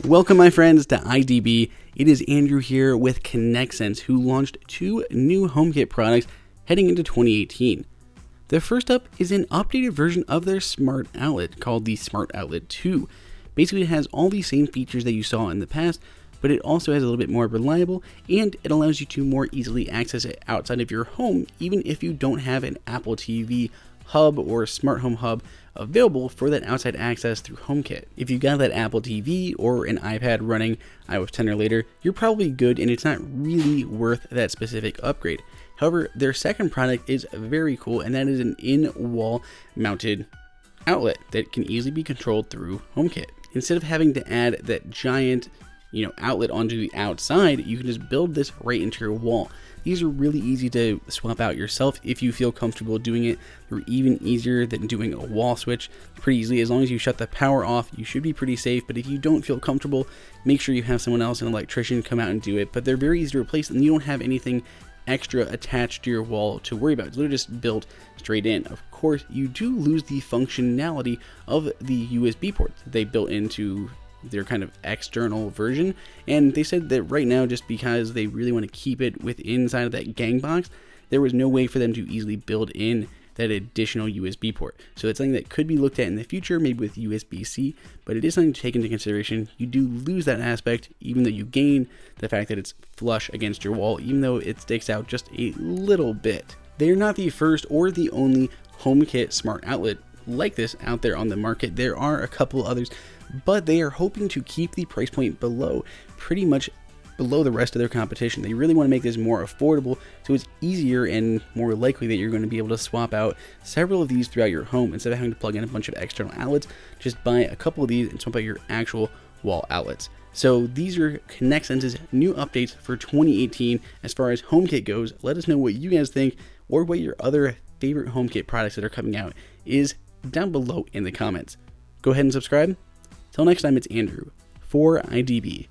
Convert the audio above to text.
Welcome, my friends, to IDB. It is Andrew here with ConnectSense, who launched two new HomeKit products heading into 2018. The first up is an updated version of their Smart Outlet called the Smart Outlet 2. Basically, it has all the same features that you saw in the past, but it also has a little bit more reliable, and it allows you to more easily access it outside of your home, even if you don't have an Apple TV hub or smart home hub available for that outside access through HomeKit. If you got that Apple TV or an iPad running iOS 10 or later, you're probably good and it's not really worth that specific upgrade. However, their second product is very cool, and that is an in-wall mounted outlet that can easily be controlled through HomeKit. Instead of having to add that giant outlet onto the outside, you can just build this right into your wall. These are really easy to swap out yourself if you feel comfortable doing it. They're even easier than doing a wall switch pretty easily. As long as you shut the power off, you should be pretty safe. But if you don't feel comfortable, make sure you have someone else, an electrician, come out and do it. But they're very easy to replace, and you don't have anything extra attached to your wall to worry about. It's literally just built straight in. Of course, you do lose the functionality of the USB ports they built into their kind of external version, and they said that right now, just because they really want to keep it inside of that gang box, there was no way for them to easily build in that additional USB port. So it's something that could be looked at in the future, maybe with USB-C, but it is something to take into consideration. You do lose that aspect, even though you gain the fact that it's flush against your wall, even though it sticks out just a little bit. They're not the first or the only HomeKit smart outlet like this out there on the market. There are a couple others, but they are hoping to keep the price point pretty much below the rest of their competition. They really want to make this more affordable, so it's easier and more likely that you're going to be able to swap out several of these throughout your home. Instead of having to plug in a bunch of external outlets, just buy a couple of these and swap out your actual wall outlets. So these are ConnectSense's new updates for 2018 as far as HomeKit goes. Let us know what you guys think, or what your other favorite HomeKit products that are coming out is down below in the comments. Go ahead and subscribe. Till next time, it's Andrew for IDB.